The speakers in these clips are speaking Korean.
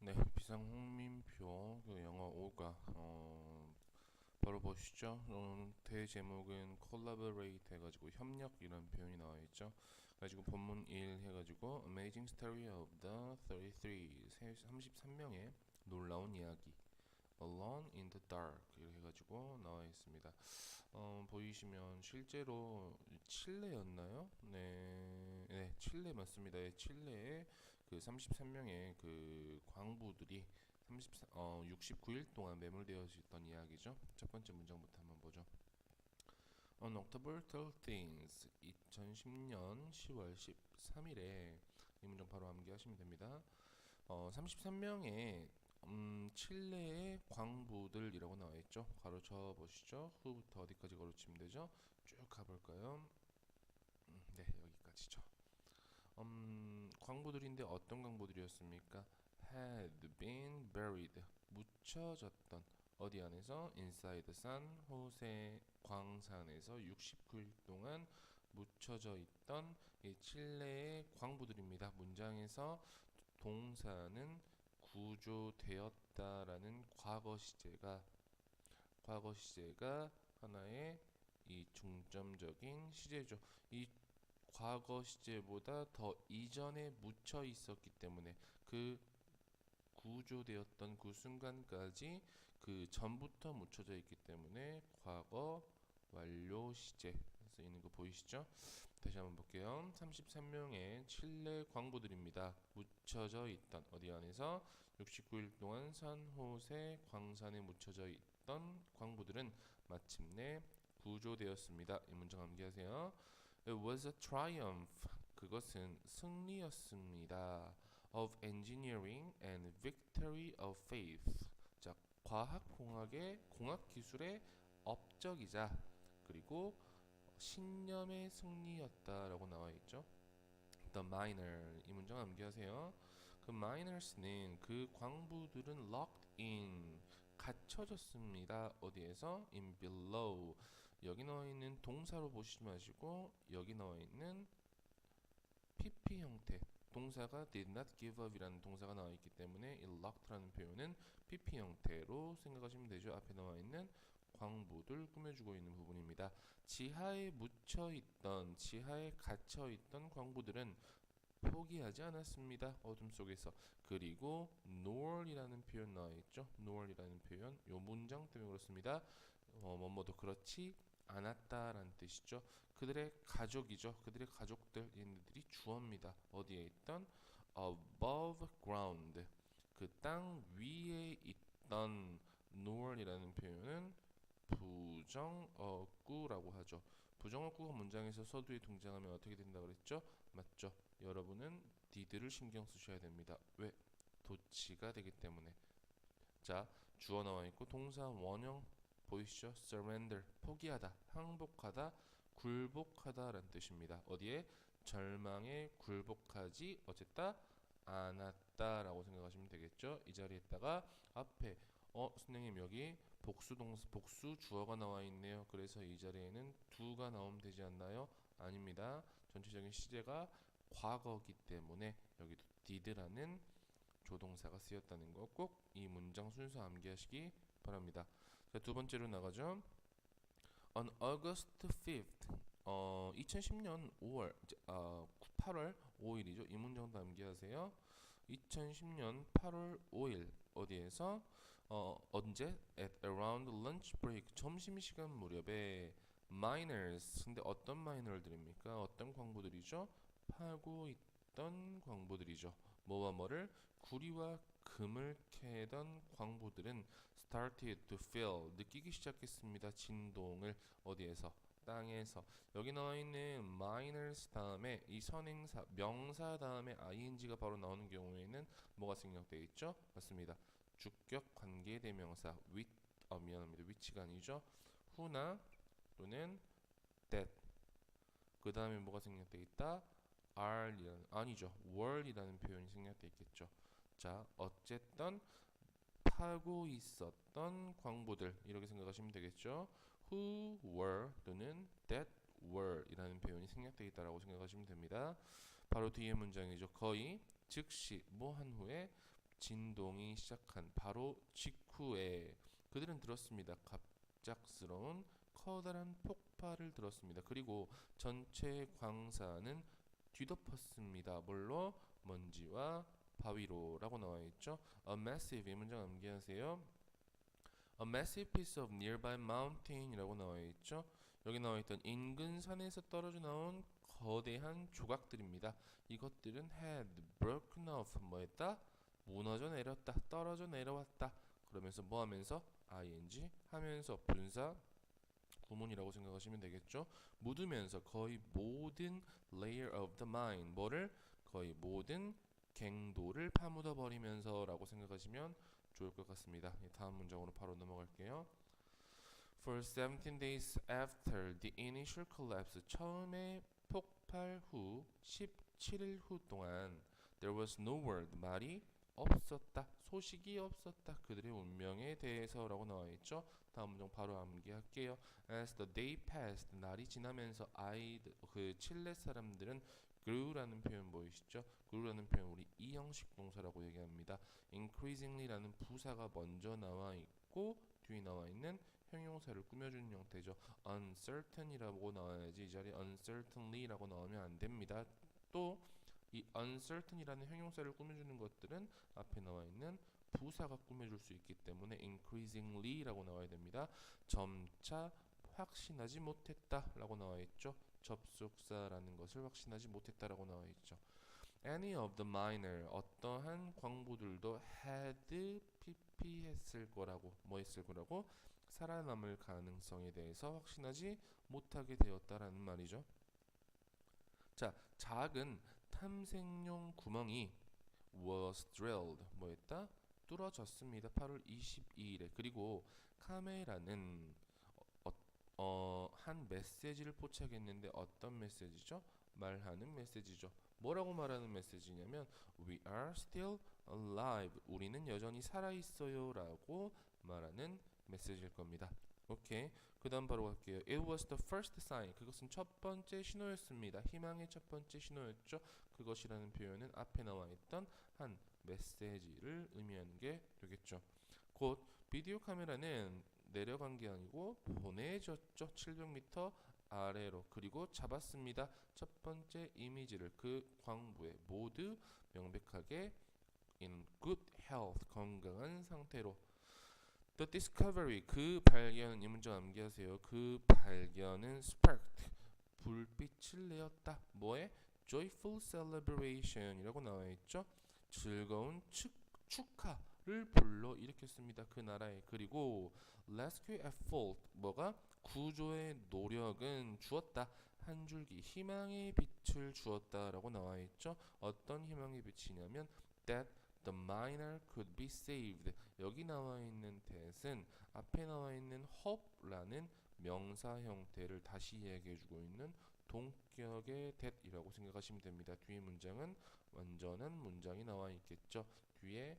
네, 비상홍민표 그 영어 5가 바로 보시죠. 대제목은 collaborate 해가지고 협력이라는 표현이 나와 있죠. 가지고 본문 1 해가지고 Amazing Story of the 33 33명의 놀라운 이야기 Alone in the Dark 이렇게 해가지고 나와 있습니다. 보이시면 실제로 칠레였나요? 네, 네, 칠레 맞습니다. 예, 칠레의 그 33명의 그 광부들이 69일 동안 매몰되어 있던 이야기죠. 첫 번째 문장부터 한번 보죠. On October 13th, 2010년 10월 13일에 이 문장 바로 암기하시면 됩니다. 33명의 칠레의 광부들이라고 나와 있죠. 가로쳐 보시죠. 후부터 어디까지 가로치면 되죠? 쭉 가볼까요? 네, 여기까지죠. 광부들인데 어떤 광부들이었습니까? Had been buried, 묻혀졌던 어디 안에서? Inside sun, 호세 광산에서 69일 동안 묻혀져 있던 이 칠레의 광부들입니다. 문장에서 동사는 구조되었다라는 과거 시제가 하나의 이 중점적인 시제죠. 이 과거 시제보다 더 이전에 묻혀 있었기 때문에 그 구조되었던 그 순간까지 그 전부터 묻혀져 있기 때문에 과거 완료 시제 쓰이는 거 보이시죠? 다시 한번 볼게요. 33명의 칠레 광부들입니다. 묻혀져 있던 어디 안에서 69일 동안 산호세 광산에 묻혀져 있던 광부들은 마침내 구조되었습니다. 이 문장 암기하세요. It was a triumph. 그것은 승리였습니다. Of engineering and victory of faith. 자, 과학공학의 공학기술의 업적이자 그리고 신념의 승리였다라고 나와 있죠. The miner 이 문장 암기하세요. 그 miners는 그 광부들은 locked in 갇혀졌습니다. 어디에서? In below 여기 나와 있는 동사로 보시지 마시고 여기 나와 있는 PP 형태 동사가 did not give up이라는 동사가 나와 있기 때문에 이 locked라는 표현은 PP 형태로 생각하시면 되죠. 앞에 나와 있는 광부들 꾸며주고 있는 부분입니다. 지하에 묻혀있던 지하에 갇혀있던 광부들은 포기하지 않았습니다. 어둠 속에서. 그리고 nor이라는 표현 나와 있죠. nor이라는 표현 요 문장 때문에 그렇습니다. 뭐뭐도 그렇지 않았다라는 뜻이죠. 그들의 가족이죠. 그들의 가족들 얘네들이 주어입니다. 어디에 있던 above ground 그 땅 위에 있던 nor이라는 표현은 부정어구라고 하죠. 부정어구가 문장에서 서두에 등장하면 어떻게 된다 그랬죠? 맞죠? 여러분은 did를 신경 쓰셔야 됩니다. 왜? 도치가 되기 때문에. 자, 주어 나와 있고 동사 원형 보이시죠? surrender 포기하다, 항복하다, 굴복하다라는 뜻입니다. 어디에? 절망에 굴복하지 어쨌다 않았다라고 생각하시면 되겠죠. 이 자리에다가 앞에 선생님 여기 복수 동사 복수 주어가 나와 있네요. 그래서 이 자리에는 do가 나오면 되지 않나요? 아닙니다. 전체적인 시제가 과거기 때문에 여기도 did라는 조동사가 쓰였다는 거 꼭 이 문장 순서 암기하시기 바랍니다. 자, 두 번째로 나가죠. On August 5th 2010년 5월 8월 5일이죠. 이 문장도 암기하세요. 2010년 8월 5일 어디에서 언제 at around lunch break 점심시간 무렵에 miners 근데 어떤 마이너들입니까? 어떤 광부들이죠? 파고 있던 광부들이죠. 뭐와 뭐를 구리와 금을 캐던 광부들은 started to feel 느끼기 시작했습니다. 진동을 어디에서? 땅에서. 여기 나와 있는 miners 다음에 이 선행사 명사 다음에 ing가 바로 나오는 경우에는 뭐가 생략되어 있죠? 맞습니다. 주격 관계대명사 with 미안합니다. which가 아니죠. who나 또는 that 그 다음에 뭐가 생략되어 있다? are이라는 아니죠. were이라는 표현이 생략되어 있겠죠. 자, 어쨌든 파고 있었던 광부들 이렇게 생각하시면 되겠죠. Who were 또는 that were 이라는 표현이 생략되어 있다라고 생각하시면 됩니다. 바로 뒤에 문장이죠. 거의 즉시 뭐 한 후에 진동이 시작한 바로 직후에 그들은 들었습니다. 갑작스러운 커다란 폭발을 들었습니다. 그리고 전체 광산은 뒤덮었습니다. 뭘로? 먼지와 바위로라고 나와 있죠. A massive 이 문장 암기하세요. A massive piece of nearby mountain이라고 나와 있죠. 여기 나와 있던 인근 산에서 떨어져 나온 거대한 조각들입니다. 이것들은 had broken off 뭐했다? 무너져 내렸다. 떨어져 내려왔다. 그러면서 뭐 하면서? ing 하면서 분사 구문이라고 생각하시면 되겠죠. 묻으면서 거의 모든 layer of the mine 뭐를? 거의 모든 갱도를 파묻어 버리면서 라고 생각하시면 좋을 것 같습니다. 다음 문장으로 바로 넘어갈게요. For 17 days after the initial collapse, 처음에 폭발 후 17일 후 동안 there was no word, 말이 없었다, 소식이 없었다. 그들의 운명에 대해서라고 나와 있죠. 다음 문장 바로 암기할게요. As the day passed, 날이 지나면서 그 칠레 사람들은 grew라는 표현 보이시죠? grew라는 표현 우리 이형식 동사라고 얘기합니다. increasingly라는 부사가 먼저 나와 있고 뒤에 나와 있는 형용사를 꾸며주는 형태죠. uncertain이라고 나와야지 이 자리에 uncertainly라고 나오면 안 됩니다. 또 이 uncertain이라는 형용사를 꾸며주는 것들은 앞에 나와 있는 부사가 꾸며줄 수 있기 때문에 increasingly라고 나와야 됩니다. 점차 확신하지 못했다라고 나와 있죠. 접속사라는 것을 확신하지 못했다라고 나와 있죠. Any of the minor 어떠한 광부들도 had PP했을 거라고 뭐 했을 거라고 살아남을 가능성에 대해서 확신하지 못하게 되었다라는 말이죠. 자, 작은 탐색용 구멍이 was drilled 뭐했다? 뚫어졌습니다. 8월 22일에. 그리고 카메라는 한 메시지를 포착했는데 어떤 메시지죠? 말하는 메시지죠. 뭐라고 말하는 메시지냐면 We are still alive. 우리는 여전히 살아있어요 라고 말하는 메시지일 겁니다. 오케이. 그 다음 바로 갈게요. It was the first sign. 그것은 첫 번째 신호였습니다. 희망의 첫 번째 신호였죠. 그것이라는 표현은 앞에 나와 있던 한 메시지를 의미하는 게 되겠죠. 곧 비디오 카메라는 내려간 게 아니고 보내졌죠. 700m 아래로. 그리고 잡았습니다. 첫 번째 이미지를 그 광부에 모두 명백하게 in good health 건강한 상태로. The discovery 그 발견 이 문장 암기하세요. 그 발견은 sparked 불빛을 내었다. 뭐에? joyful celebration이라고 나와 있죠. 즐거운 축하를 불러 일으켰습니다. 그 나라에. 그리고 rescue effort 뭐가? 구조의 노력은 주었다. 한 줄기 희망의 빛을 주었다라고 나와 있죠. 어떤 희망의 빛이냐면 that the miner could be saved. 여기 나와 있는 that은 앞에 나와 있는 hope라는 명사 형태를 다시 이야기해주고 있는 동격의 that이라고 생각하시면 됩니다. 뒤에 문장은 완전한 문장이 나와 있겠죠. 뒤에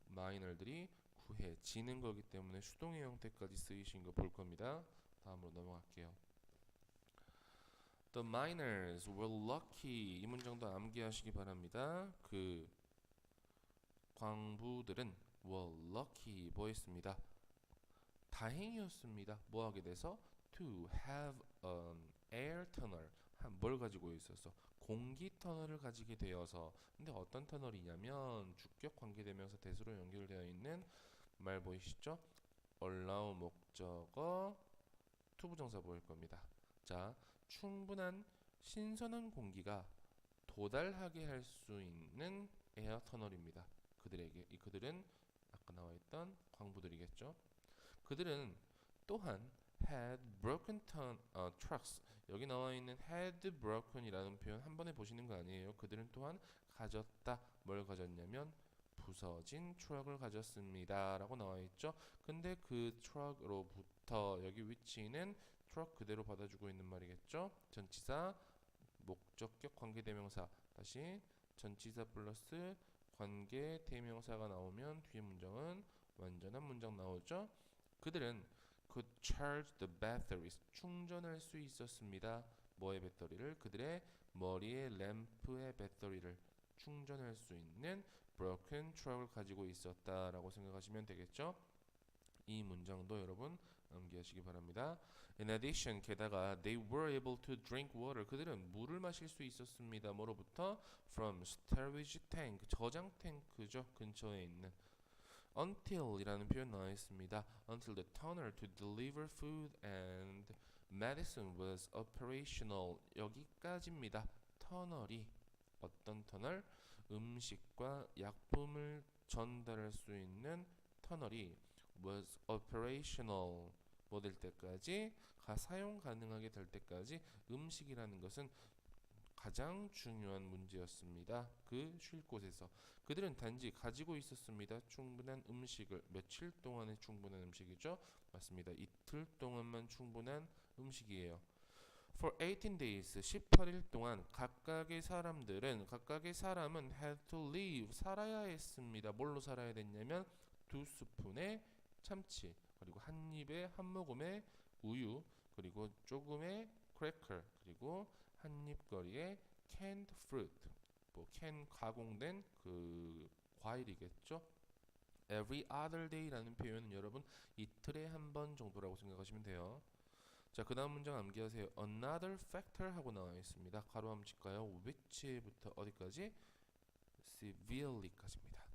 마이너들이 구해지는 거기 때문에 수동의 형태까지 쓰이신 거 볼 겁니다. 다음으로 넘어갈게요. The miners were lucky. 이 문장도 암기하시기 바랍니다. 그 광부들은 were lucky 뭐였습니다? 다행이었습니다. 뭐 하게 돼서? To have an air tunnel. 뭘 가지고 있어서? 공기 터널을 가지게 되어서. 근데 어떤 터널이냐면 주격 관계대명사 대수로 연결되어 있는 말 보이시죠? allow 목적어 투부정사 보일 겁니다. 자, 충분한 신선한 공기가 도달하게 할 수 있는 에어 터널입니다. 그들은 아까 나와 있던 광부들이겠죠. 그들은 또한 had broken trucks. 여기 나와 있는 had broken이라는 표현 한 번에 보시는 거 아니에요. 그들은 또한 가졌다. 뭘 가졌냐면 부서진 트럭을 가졌습니다. 라고 나와 있죠. 근데 그 트럭으로부터 여기 위치는 트럭 그대로 받아주고 있는 말이겠죠. 전치사 목적격 관계대명사 다시 전치사 플러스 관계 대명사가 나오면 뒤에 문장은 완전한 문장 나오죠. 그들은 could charge the batteries 충전할 수 있었습니다. 뭐의 배터리를? 그들의 머리의 램프의 배터리를 충전할 수 있는 broken truck을 가지고 있었다라고 생각하시면 되겠죠. 이 문장도 여러분 암기하시기 바랍니다. In addition, 게다가 they were able to drink water. 그들은 물을 마실 수 있었습니다. 뭐로부터? From storage tank. 저장 탱크죠. 근처에 있는. Until이라는 표현 나와 있습니다. Until the tunnel to deliver food and medicine was operational. 여기까지입니다. 터널이 어떤 터널? 음식과 약품을 전달할 수 있는 터널이 was operational 뭐 될 때까지 사용 가능하게 될 때까지 음식이라는 것은 가장 중요한 문제였습니다. 그 쉴 곳에서 그들은 단지 가지고 있었습니다. 충분한 음식을 며칠 동안의 충분한 음식이죠. 맞습니다. 이틀 동안만 충분한 음식이에요. For 18 days, 18일 동안 각각의 사람은 had to live, 살아야 했습니다. 뭘로 살아야 됐냐면 2스푼의 참치, 그리고 한 입에 한 모금의 우유, 그리고 조금의 크래커, 그리고 한 입거리의 canned fruit, 캔 가공된 그 과일이겠죠. Every other day라는 표현은 여러분 이틀에 한 번 정도라고 생각하시면 돼요. 자, 그 다음 문장 암기하세요. Another factor 하고 나와 있습니다. 가로 한번 칠까요? which부터 어디까지? severely까지입니다.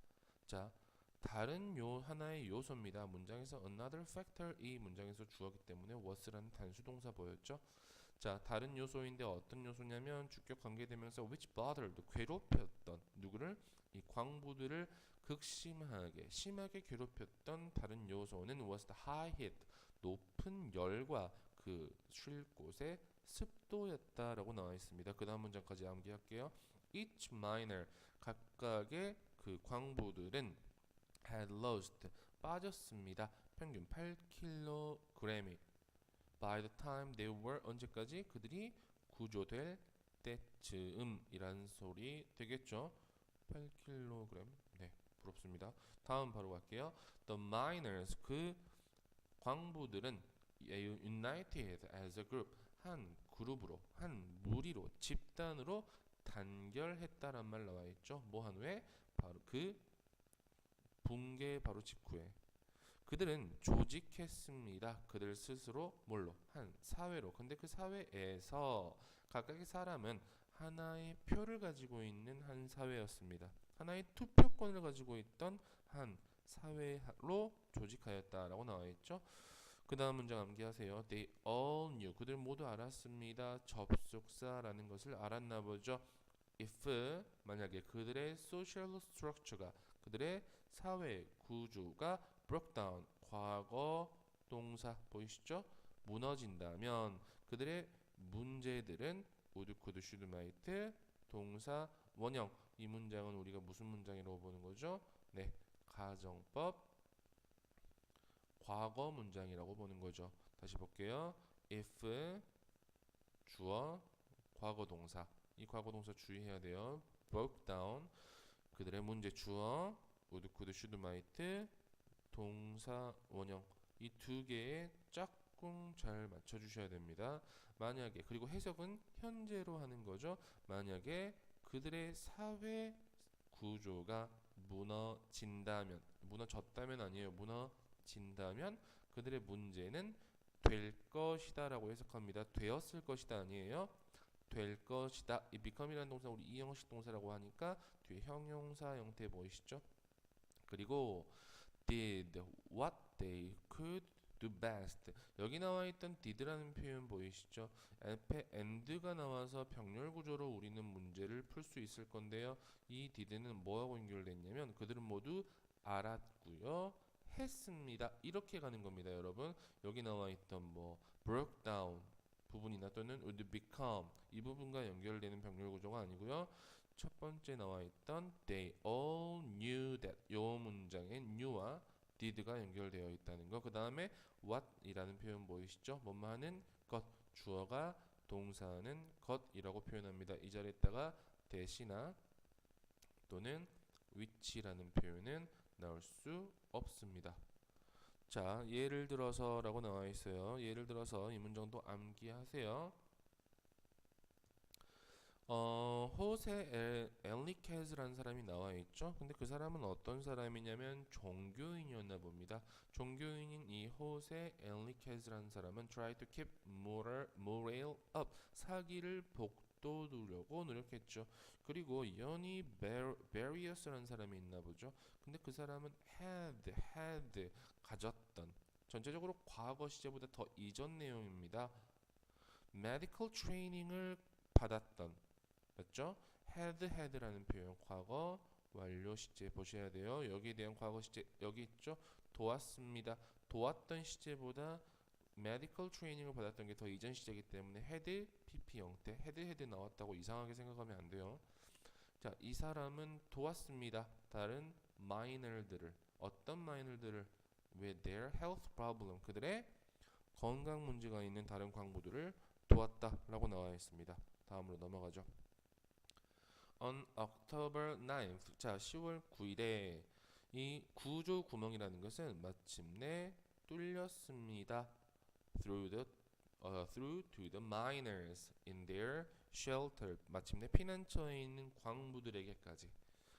자, 다른 하나의 요소입니다. 문장에서 another factor 이 문장에서 주어기 때문에 was라는 단수 동사 보였죠? 자, 다른 요소인데 어떤 요소냐면 주격 관계대명사 which bothered 괴롭혔던 누구를? 이 광부들을 극심하게 심하게 괴롭혔던 다른 요소는 was the high heat 높은 열과 그 쉴 곳의 습도였다라고 나와 있습니다. 그 다음 문장까지 암기할게요. Each miner 각각의 그 광부들은 had lost 빠졌습니다. 평균 8kg이 by the time they were 언제까지 그들이 구조될 때쯤이란 소리 되겠죠. 8kg. 네, 부럽습니다. 다음 바로 갈게요. The miners 그 광부들은 united as a group 한 그룹으로 한 무리로 집단으로 단결했다란 말 나와 있죠. 뭐 한 후에 바로 그 붕괴 바로 직후에 그들은 조직했습니다. 그들 스스로 뭘로? 한 사회로. 근데 그 사회에서 각각의 사람은 하나의 표를 가지고 있는 한 사회였습니다. 하나의 투표권을 가지고 있던 한 사회로 조직하였다라고 나와 있죠. 그 다음 문장 암기하세요. They all knew. 그들 모두 알았습니다. 접속사라는 것을 알았나 보죠. If 만약에 그들의 social structure가 그들의 사회 구조가 broke down 과거 동사 보이시죠? 무너진다면 그들의 문제들은 would, could, should, might 동사 원형 이 문장은 우리가 무슨 문장이라고 보는 거죠? 네, 가정법 과거 문장이라고 보는 거죠. 다시 볼게요. if 주어 과거 동사 이 과거 동사 주의해야 돼요. broke down 그들의 문제 주어 would, could, should, might 동사 원형 이 두 개에 짝꿍 잘 맞춰주셔야 됩니다. 만약에 그리고 해석은 현재로 하는 거죠. 만약에 그들의 사회 구조가 무너졌다면 아니에요. 무너진다면 그들의 문제는 될 것이다라고 해석합니다. 되었을 것이다 아니에요. 될 것이다. 이 become이라는 동사 우리 이형식 동사라고 하니까 뒤에 형용사 형태 보이시죠? 그리고 did what they could do best. 여기 나와 있던 did라는 표현 보이시죠? 앞에 and가 나와서 병렬 구조로 우리는 문제를 풀 수 있을 건데요. 이 did는 뭐하고 연결됐냐면 그들은 모두 알았고요. 했습니다. 이렇게 가는 겁니다, 여러분. 여기 나와 있던 뭐 broke down 부분이나 또는 would become 이 부분과 연결되는 병렬 구조가 아니고요. 첫 번째 나와 있던 they all knew that 요 문장에 knew와 did가 연결되어 있다는 거. 그 다음에 what이라는 표현 보이시죠? 뭐뭐 하는 것 주어가 동사는 것이라고 표현합니다. 이 자리에다가 대시나 또는 which라는 표현은 나올 수 없습니다. 자, 예를 들어서라고 나와 있어요. 예를 들어서 이 문장도 암기하세요. 호세 엘리케즈라는 사람이 나와 있죠. 근데 그 사람은 어떤 사람이냐면 종교인이었나 봅니다. 종교인인 이 호세 엘리케즈라는 사람은 try to keep morale up, 사기를 북돋우려고 노력했죠. 그리고 연이 베리어스라는 사람이 있나 보죠. 근데 그 사람은 had 가졌던, 전체적으로 과거 시제보다 더 이전 내용입니다. medical training을 받았던, 맞죠? had라는 표현, 과거 완료 시제 보셔야 돼요. 여기에 대한 과거 시제 여기 있죠? 도왔습니다. 도왔던 시제보다 medical training을 받았던 게 더 이전 시제이기 때문에 had PP 형태, had 나왔다고 이상하게 생각하면 안 돼요. 자, 이 사람은 도왔습니다. 다른 마이너들을, 어떤 마이너들을, with their health problem, 그들의 건강 문제가 있는 다른 광부들을 도왔다라고 나와 있습니다. 다음으로 넘어가죠. On October 9th, 자 10월 9일에 이 구조 구멍이라는 것은 마침내 뚫렸습니다. through to the miners in their shelter, 마침내 피난처에 있는 광부들에게까지.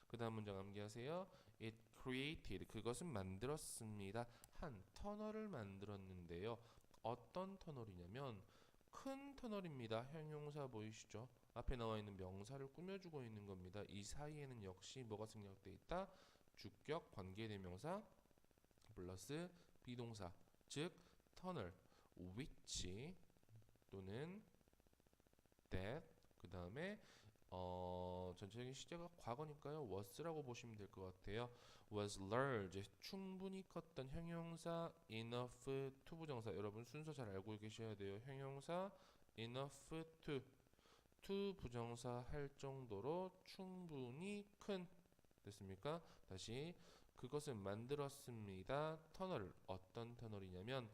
그 다음 문장 암기하세요. It created, 그것은 만들었습니다. 한 터널을 만들었는데요. 어떤 터널이냐면 큰 터널입니다. 형용사 보이시죠? 앞에 나와 있는 명사를 꾸며주고 있는 겁니다. 이 사이에는 역시 뭐가 생략돼 있다? 주격 관계대명사 플러스 비동사, 즉 터널, which 또는 that, 그 다음에 전체적인 시제가 과거니까요. was라고 보시면 될 것 같아요. was large, 충분히 컸던 형용사 enough to 부정사, 여러분 순서 잘 알고 계셔야 돼요. 형용사 enough to 부정사 할 정도로 충분히 큰, 됐습니까? 다시, 그것은 만들었습니다. 터널을, 어떤 터널이냐면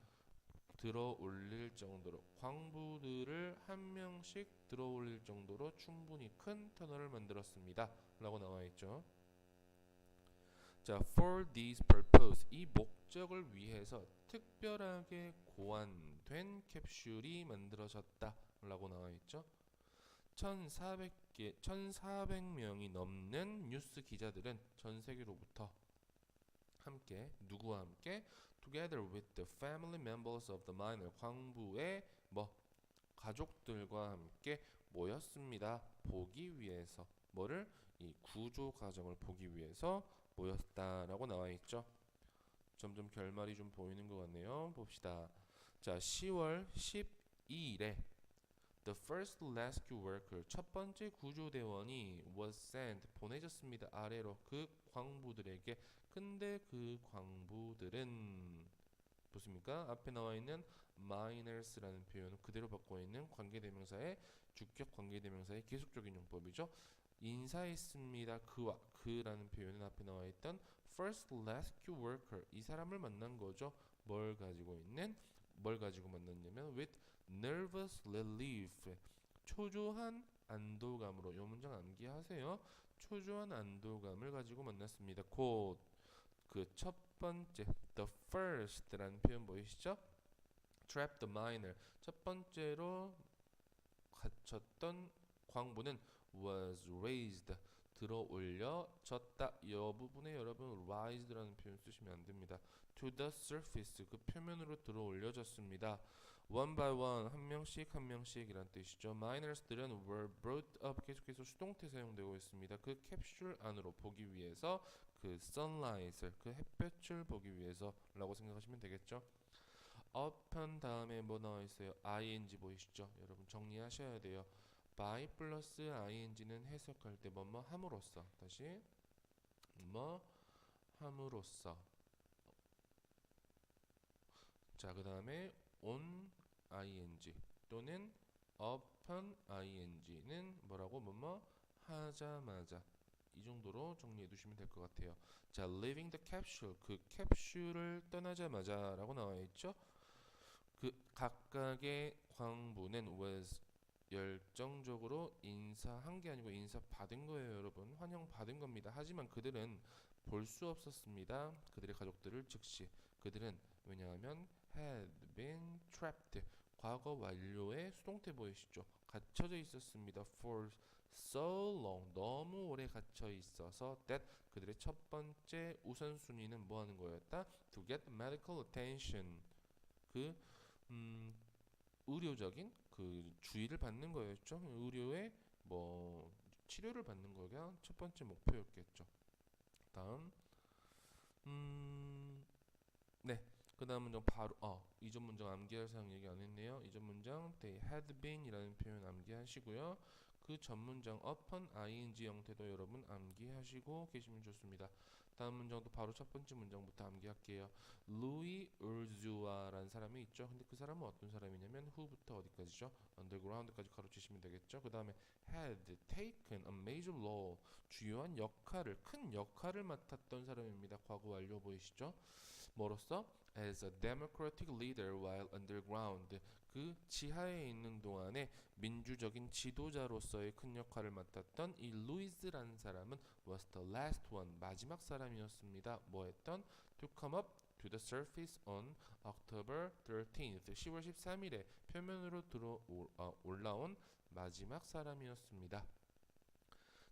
들어 올릴 정도로, 광부들을 한 명씩 들어 올릴 정도로 충분히 큰 터널을 만들었습니다 라고 나와 있죠. 자, for this purpose, 이 목적을 위해서 특별하게 고안된 캡슐이 만들어졌다 라고 나와 있죠. 1400명이 넘는 뉴스 기자들은 전 세계로부터 함께, 누구와 함께? Together with the family members of the miner, 광부의 가족들과 함께 모였습니다. 보기 위해서, 뭐를? 이 구조 과정을 보기 위해서 모였다라고 나와 있죠. 점점 결말이 좀 보이는 것 같네요. 봅시다. 자, 10월 12일에 The first rescue worker, 첫 번째 구조대원이 was sent, 보내졌습니다. 아래로 그 광부들에게. 근데 그 광부들은 보십니까? 앞에 나와 있는 miners라는 표현은 그대로 받고 있는 관계대명사의 주격 관계대명사의 계속적인 용법이죠. 인사했습니다. 그와, 그라는 표현은 앞에 나와 있던 first rescue worker, 이 사람을 만난 거죠. 뭘 가지고 만났냐면 with nervous relief, 초조한 안도감으로. 이 문장 암기하세요. 초조한 안도감을 가지고 만났습니다. 곧 그 첫 번째 the first라는 표현 보이시죠? trap the miner, 첫 번째로 갇혔던 광부는 was raised, 들어 올려졌다. 이 부분에 여러분 rise라는 표현 쓰시면 안 됩니다. to the surface, 그 표면으로 들어 올려졌습니다. one by one, 한 명씩 한 명씩이란 뜻이죠. miners들은 were brought up, 계속해서 수동태 사용되고 있습니다. 그 캡슐 안으로 보기 위해서, 그 sunlight을, 그 햇볕을 보기 위해서라고 생각하시면 되겠죠. up한 다음에 뭐 나와 있어요? ing 보이시죠? 여러분 정리하셔야 돼요. by 플러스 ing는 해석할 때 뭐뭐 함으로써, 다시 뭐 함으로써. 자, 그 다음에 on ing 또는 upon ing는 뭐라고? 뭐뭐 하자마자. 이 정도로 정리해 두시면 될 것 같아요. 자, leaving the capsule, 그 캡슐을 떠나자마자 라고 나와 있죠. 그 각각의 광부는 was 열정적으로 인사한 게 아니고 인사받은 거예요. 여러분 환영받은 겁니다. 하지만 그들은 볼 수 없었습니다. 그들의 가족들을 즉시. 그들은 왜냐하면 had been trapped, 과거 완료의 수동태 보이시죠? 갇혀져 있었습니다. for so long 너무 오래 갇혀 있어서 that 그들의 첫 번째 우선순위는 뭐 하는 거였다? To get medical attention. 그 의료적인 그 주의를 받는 거였죠. 의료의 뭐 치료를 받는 거가 첫 번째 목표였겠죠. 다음 네. 그 다음 문장 바로 이전 문장 암기할 사항 얘기 안 했네요. 이전 문장 they had been 이라는 표현 암기하시고요. 그 전 문장 upon ing 형태도 여러분 암기하시고 계시면 좋습니다. 다음 문장도 바로 첫 번째 문장부터 암기할게요. 루이 울주아라는 사람이 있죠. 근데 그 사람은 어떤 사람이냐면 who부터 어디까지죠? underground까지 가로치시면 되겠죠. 그 다음에 had taken a major role 주요한 역할을 큰 역할을 맡았던 사람입니다. 과거 완료 보이시죠? 뭐로써? As a democratic leader while underground. 그 지하에 있는 동안에 민주적인 지도자로서의 큰 역할을 맡았던 이 루이스라는 사람은 was the last one. 마지막 사람이었습니다. 뭐 했던? To come up to the surface on October 13th. 10월 13일에 표면으로 올라온 마지막 사람이었습니다.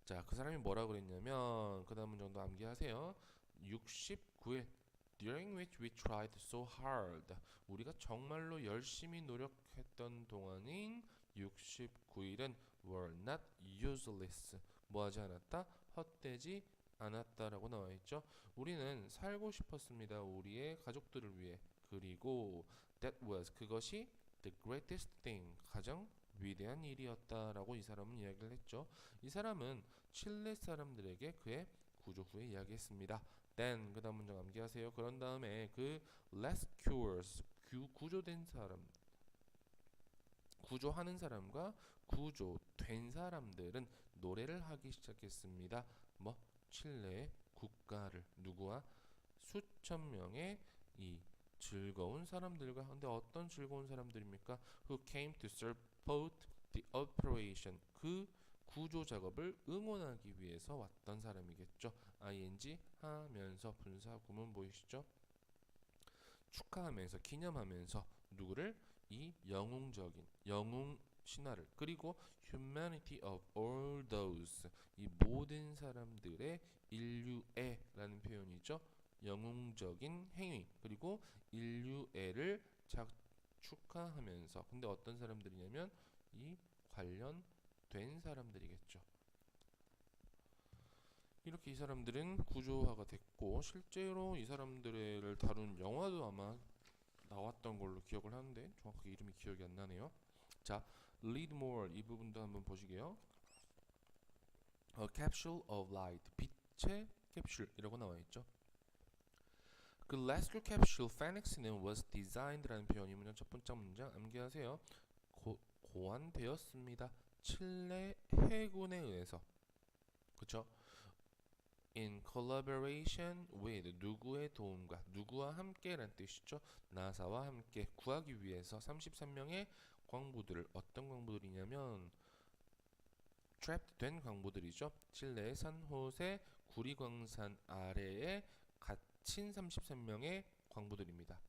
자, 그 사람이 뭐라 그랬냐면 그 다음 문장도 암기하세요. 69일 during which we tried so hard. 우리가 정말로 열심히 노력했던 동안인 69일은 were not useless. 뭐하지 않았다? 헛되지 않았다라고 나와 있죠. 우리는 살고 싶었습니다. 우리의 가족들을 위해. 그리고 that was 그것이 the greatest thing 가장 위대한 일이었다라고 이 사람은 이야기를 했죠. 이 사람은 칠레 사람들에게 그의 구조 후에 이야기했습니다. then 그 다음 문장 암기하세요. 그런 다음에 그 rescuers 구조된 사람 구조하는 사람과 구조된 사람들은 노래를 하기 시작했습니다. 뭐 칠레의 국가를 누구와 수천 명의 이 즐거운 사람들과 근데 어떤 즐거운 사람들입니까? Who came to support the operation 그 구조 작업을 응원하기 위해서 왔던 사람이겠죠. ing 하면서 분사 구문 보이시죠? 축하하면서 기념하면서 누구를 이 영웅 신화를 그리고 humanity of all those 이 모든 사람들의 인류애라는 표현이죠. 영웅적인 행위 그리고 인류애를 축하하면서 근데 어떤 사람들이냐면 이 관련된 사람들이겠죠. 이렇게 이 사람들은 구조화가 됐고 실제로 이 사람들을 다룬 영화도 아마 나왔던 걸로 기억을 하는데 정확하게 이름이 기억이 안 나네요. 자, read more 이 부분도 한번 보시게요. A capsule of light 빛의 캡슐이라고 나와 있죠. 그 rescue capsule Phoenix는 was designed라는 표현이 문장 첫 번째 문장 암기하세요. 고안되었습니다. 칠레 해군에 의해서 그쵸? In collaboration with 누구의 도움과 누구와 함께라는 뜻이죠. 나사와 함께 구하기 위해서 33명의 광부들을 어떤 광부들이냐면 trapped 된 광부들이죠. 칠레의 산호세 구리광산 아래에 갇힌 33명의 광부들입니다.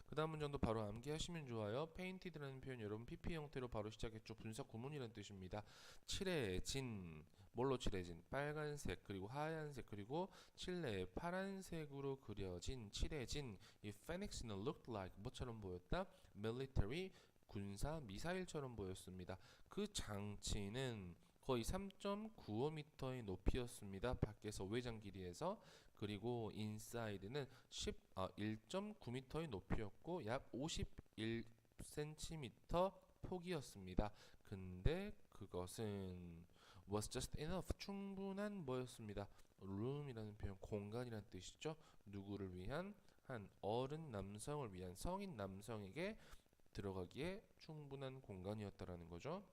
그 다음 문장도 바로 암기하시면 좋아요. painted라는 표현 여러분 pp 형태로 바로 시작했죠. 분사 구문이라는 뜻입니다. 칠해진 뭘로 칠해진? 빨간색 그리고 하얀색 그리고 칠레의 파란색으로 그려진 칠해진 이 phoenix는 looked like 뭐처럼 보였다? military 군사 미사일처럼 보였습니다. 그 장치는 거의 3.95m의 높이였습니다. 밖에서 외장 길이에서 그리고 인사이드는 1.9m의 높이였고 약 51cm 폭이었습니다. 근데 그것은 was just enough 충분한 뭐였습니다. room이라는 표현 공간이라는 뜻이죠. 누구를 위한 한 어른 남성을 위한 성인 남성에게 들어가기에 충분한 공간이었다라는 거죠.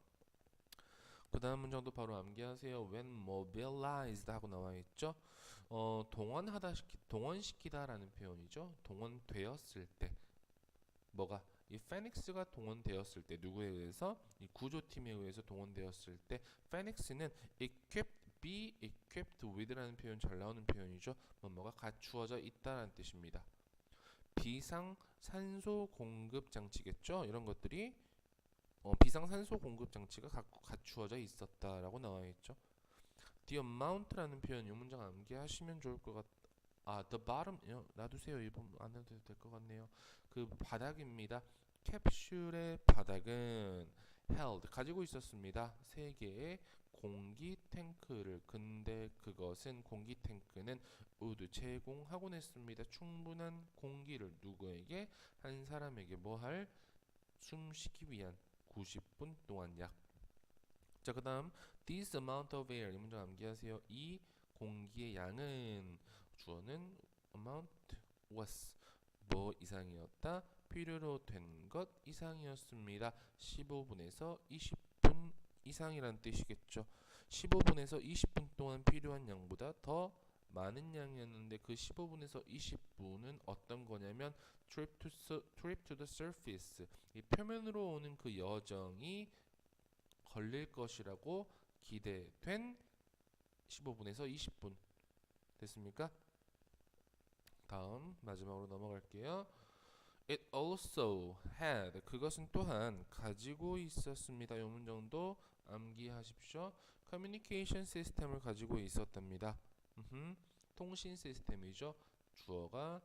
그 다음 문장도 바로 암기하세요. When mobilized 하고 나와 있죠. 동원시키다라는 표현이죠. 동원되었을 때 뭐가 이 페닉스가 동원되었을 때 누구에 의해서 이 구조팀에 의해서 동원되었을 때 페닉스는 be equipped with라는 표현 잘 나오는 표현이죠. 뭐가 갖추어져 있다라는 뜻입니다. 비상 산소 공급 장치겠죠. 이런 것들이 비상산소 공급 장치가 갖추어져 있었다라고 나와 있죠. The amount라는 표현 이 문장 암기하시면 좋을 것 the bottom 놔두세요. 이 부분 안 해도 될 것 같네요. 그 바닥입니다. 캡슐의 바닥은 held 가지고 있었습니다. 세 개의 공기 탱크를. 근데 그것은 공기 탱크는 모두 제공하곤 했습니다. 충분한 공기를 누구에게? 한 사람에게 뭐할? 숨쉬기 위한 90분 동안 약. 자, 그다음 this amount of air 이 문장 암기하세요. 이 공기의 양은 주어는 amount was 뭐 이상이었다? 필요로 된 것 이상이었습니다. 15분에서 20분 이상이란 뜻이겠죠. 15분에서 20분 동안 필요한 양보다 더 많은 양이었는데 그 15분에서 20분은 어떤 거냐면 trip to the surface 이 표면으로 오는 그 여정이 걸릴 것이라고 기대된 15분에서 20분 됐습니까? 다음 마지막으로 넘어갈게요. It also had 그것은 또한 가지고 있었습니다. 이 문장도 암기하십시오. 커뮤니케이션 시스템을 가지고 있었답니다. 통신 시스템이죠. 주어가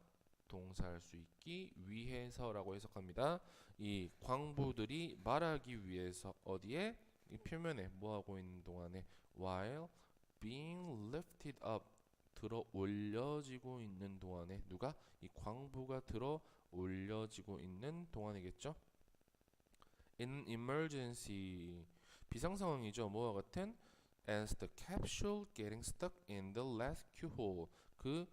동사할 수 있기 위해서라고 해석합니다. 이 광부들이 말하기 위해서 어디에? 이 표면에 뭐하고 있는 동안에 while being lifted up 들어 올려지고 있는 동안에 누가? 이 광부가 들어 올려지고 있는 동안이겠죠. In emergency 비상 상황이죠. 뭐와 같은? As the capsule getting stuck in the rescue hole 그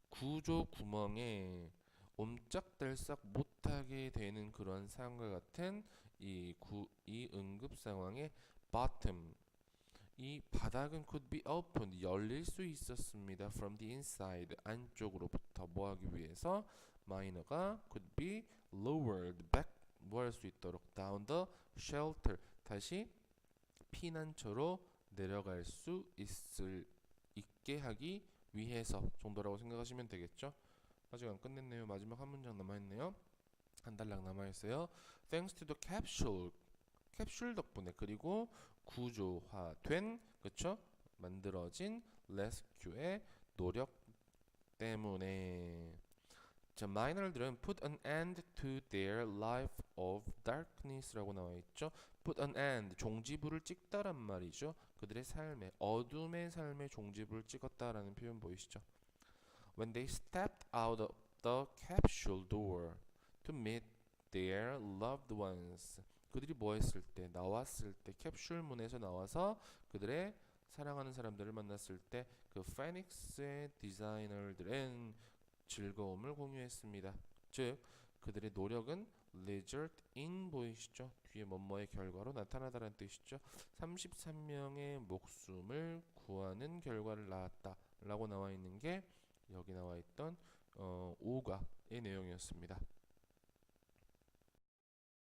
구조 구멍에 옴짝달싹 못하게 되는 그런 상황과 같은 이 응급 상황의 bottom 이 바닥은 could be opened 열릴 수 있었습니다. From the inside 안쪽으로부터 뭐하기 위해서 마이너가 could be lowered back 뭐 할 수 있도록 down the shelter 다시 피난처로 내려갈 수 있게 하기 위해서 정도라고 생각하시면 되겠죠. 아직 안 끝냈네요. 마지막 한 문장 남아있네요. 한 단락 남아있어요. Thanks to the capsule 캡슐 덕분에 그리고 구조화된 그쵸? 만들어진 레스큐의 노력 때문에 자, 마이너들은 put an end to their life of darkness라고 나와 있죠. put an end 종지부를 찍다란 말이죠. 그들의 삶에 어둠의 삶에 종지부를 찍었다라는 표현 보이시죠? When they stepped out of the capsule door to meet their loved ones 그들이 뭐 했을 때 나왔을 때 캡슐 문에서 나와서 그들의 사랑하는 사람들을 만났을 때 그 페닉스의 디자이너들은 즐거움을 공유했습니다. 즉 그들의 노력은 result in 보이시죠? 뒤에 뭐뭐의 결과로 나타나다라는 뜻이죠. 33명의 목숨을 구하는 결과를 낳았다 라고 나와 있는 게 여기 나와 있던 5과의 내용이었습니다.